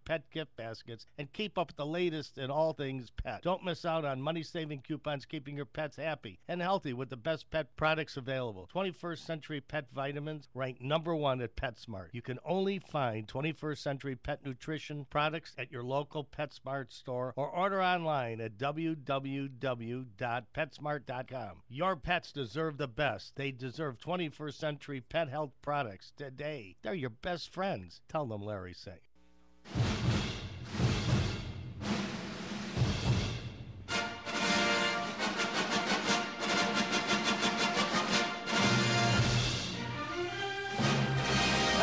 pet gift baskets and keep up with the latest in all things pet. Don't miss out on money-saving coupons keeping your pets happy and healthy with the best pet products available. 21st Century Pet Vitamins ranked #1 at PetSmart. You can only find 21st Century Pet Nutrition products at your local PetSmart store or order online at www.petsmart.com. Your pets deserve the best. They deserve 21st Century Pet Health products today. They're your best friends. Tell them Larry sent you.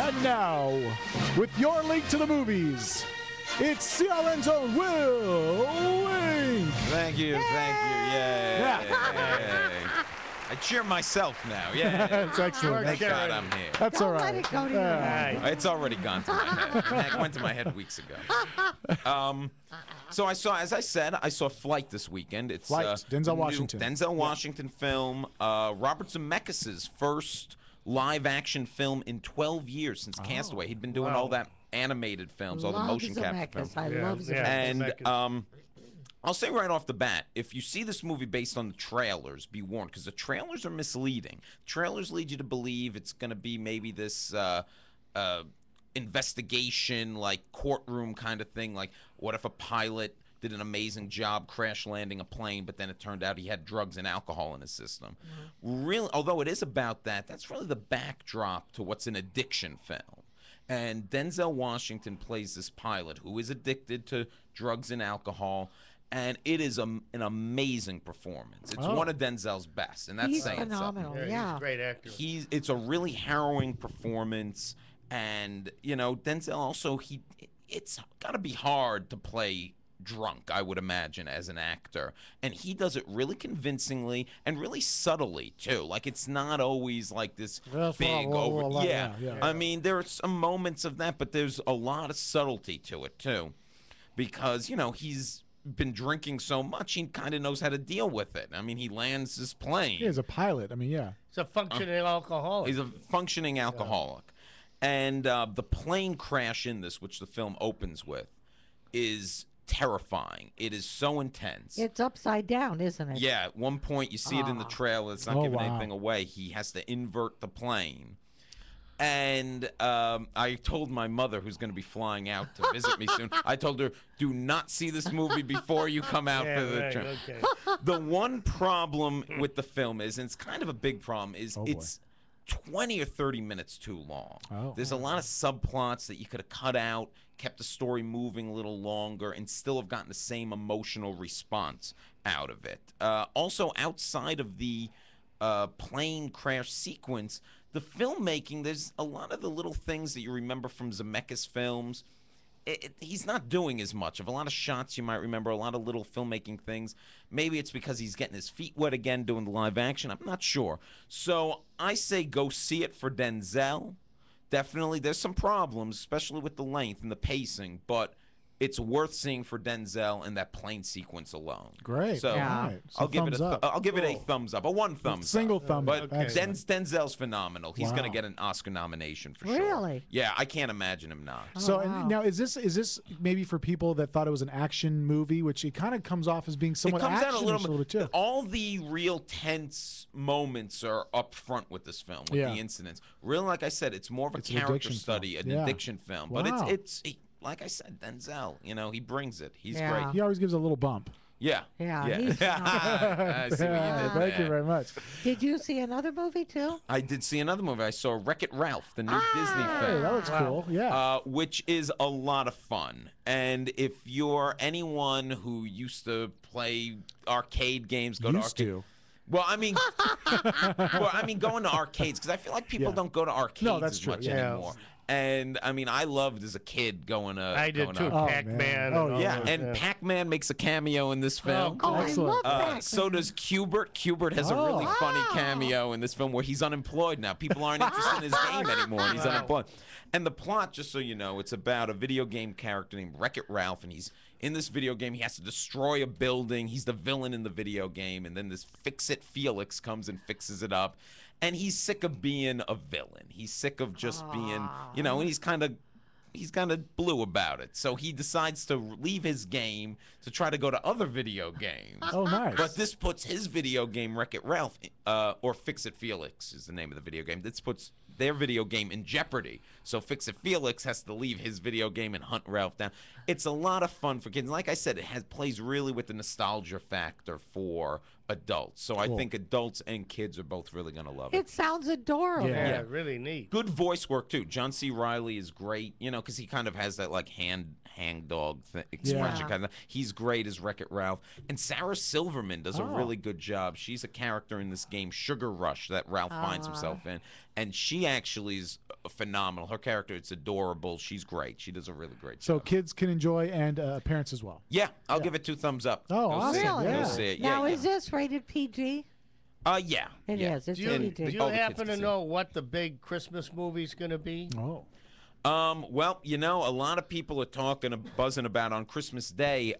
And now, with your link to the movies, it's CRN's own Will Link. Thank you. Yay. I cheer myself now. Yeah, that's excellent. Thank God I'm here. That's all right. Let it go to your head. It's already gone to my head. It went to my head weeks ago. So I saw, as I said, I saw Flight this weekend. It's Denzel Washington. Denzel Washington film. Robert Zemeckis' first live-action film in 12 years since Castaway. He'd been doing all that animated films, all the motion capture films. I love Zemeckis. And I'll say right off the bat, if you see this movie based on the trailers, be warned, because the trailers are misleading. Trailers lead you to believe it's going to be maybe this investigation, like courtroom kind of thing. Like, what if a pilot did an amazing job crash landing a plane, but then it turned out he had drugs and alcohol in his system? Really, although it is about that, that's really the backdrop to what's an addiction film. And Denzel Washington plays this pilot who is addicted to drugs and alcohol. And it is an amazing performance. It's one of Denzel's best, and that's He's saying phenomenal. something. Yeah, He's a great actor. It's a really harrowing performance, and Denzel also it's got to be hard to play drunk, I would imagine, as an actor, and he does it really convincingly and really subtly too. Like, it's not always like this big over. Yeah. I mean, there are some moments of that, but there's a lot of subtlety to it too, because he's been drinking so much, he kind of knows how to deal with it. I mean, he lands his plane. Yeah, he's a pilot. I mean, yeah. He's a functioning alcoholic. He's a functioning alcoholic. And the plane crash in this, which the film opens with, is terrifying. It is so intense. it's upside down, isn't it? Yeah, at one point, you see it in the trailer. It's not giving anything away. He has to invert the plane. And I told my mother, who's going to be flying out to visit me soon, I told her, do not see this movie before you come out for the trip. Okay. The one problem with the film is, and it's kind of a big problem, is it's 20 or 30 minutes too long. There's a lot of subplots that you could have cut out, kept the story moving a little longer, and still have gotten the same emotional response out of it. Also, outside of the plane crash sequence, the filmmaking, there's a lot of the little things that you remember from Zemeckis films. He's not doing as much of a lot of shots you might remember, a lot of little filmmaking things. Maybe it's because he's getting his feet wet again doing the live action. I'm not sure. So I say go see it for Denzel. Definitely, there's some problems, especially with the length and the pacing, but it's worth seeing for Denzel and that plane sequence alone. Great. So Right. I'll give it a thumbs up, a one thumbs Single up. thumb. But Excellent. Denzel's phenomenal. He's going to get an Oscar nomination for sure. Really? Yeah, I can't imagine him not. So wow. and now is this maybe for people that thought it was an action movie, which it kind of comes off as being somewhat It comes out action a little bit too. All the real tense moments are up front with this film, with the incidents. Really, like I said, it's more of a an character addiction study, film. an addiction film. But Wow. it's like I said, Denzel, he brings it. He's Yeah. great. He always gives a little bump. Yeah, he's phenomenal. I see what you did Thank you there. very much. Did you see another movie too? I did see another movie. I saw Wreck-It Ralph, the new Disney Hey, film. that looks cool. Yeah. Which is a lot of fun. And if you're anyone who used to play arcade games, go to Used arcade. to. Well, I mean, going to arcades, because I feel like people don't go to arcades that's as true. much Yeah. anymore. And I mean, I loved as a kid going to. I did too. Oh, Pac-Man. man. Oh, and all Yeah, that, and Pac-Man makes a cameo in this film. Oh, Excellent. I love that. So does Cubert. Cubert has a really funny cameo in this film where he's unemployed now. People aren't interested in his game anymore. And he's unemployed. And the plot, just so you know, it's about a video game character named Wreck-It Ralph, and he's in this video game. He has to destroy a building. He's the villain in the video game, and then this Fix-It Felix comes and fixes it up. And he's sick of being a villain. He's sick of just being, and he's kind of he's kind of blue about it. So he decides to leave his game to try to go to other video games. Oh, nice. But this puts his video game, Wreck-It Ralph, or Fix-It Felix is the name of the video game. This puts their video game in jeopardy. So Fix-It Felix has to leave his video game and hunt Ralph down. It's a lot of fun for kids. Like I said, it plays really with the nostalgia factor for adults. So I think adults and kids are both really going to love it. It sounds adorable. Yeah, really neat. Good voice work, too. John C. Reilly is great, you know, because he kind of has that, like, hangdog expression kind of. He's great as Wreck-It Ralph. And Sarah Silverman does a really good job. She's a character in this game, Sugar Rush, that Ralph finds himself in. And she actually is phenomenal. Her character, it's adorable. She's great. She does a really great job. So kids can enjoy and parents as well. Yeah, I'll give it 2 thumbs up. Oh, awesome. Really? Yeah. Go see it. Now, Yeah, is this rated PG? yeah. It yeah. is. It's Do a you, PG. do you All the kids happen to can see know what the big Christmas movie's going to be? Oh. Well, you know, a lot of people are talking, buzzing about on Christmas Day,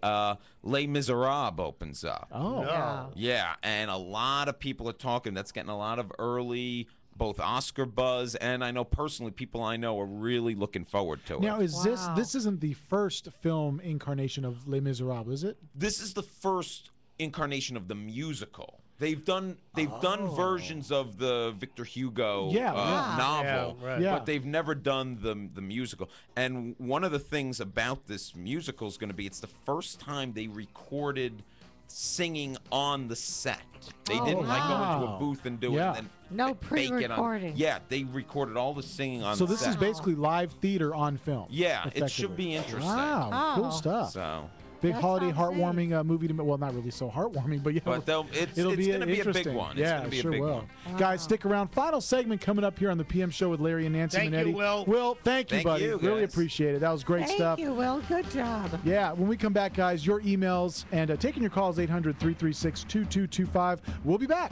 Les Miserables opens up. Oh. No. Yeah, and a lot of people are talking. That's getting a lot of early, both Oscar buzz, and I know personally, people I know are really looking forward to it. Now, is this isn't the first film incarnation of Les Miserables, is it? This is the first incarnation of the musical. They've done versions of the Victor Hugo novel, but they've never done the musical. And one of the things about this musical is going to be it's the first time they recorded singing on the set. They didn't like go into a booth and do it and then no fake it on. pre-recording. Yeah, they recorded all the singing on So the this set. is basically live theater on film. Yeah, it should effectively. be interesting. Wow, cool stuff. So, Big That holiday, sounds heartwarming movie to me. Well, not really so heartwarming, but yeah, but it's it'll going to be a big interesting. one. Yeah, It's going to be sure a big will. one. Guys, stick around. Final segment coming up here on the PM Show with Larry and Nancy Thank Manetti. you, Will. Will, thank you, Thank buddy. you, Really guys. appreciate it. That was great stuff. Thank you, Will. Good job. Yeah, when we come back, guys, your emails and taking your calls, 800-336-2225. We'll be back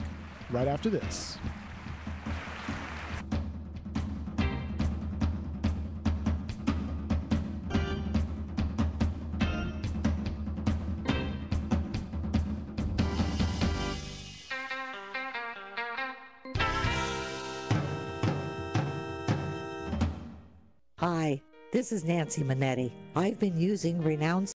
right after this. Hi, this is Nancy Manetti. I've been using renowned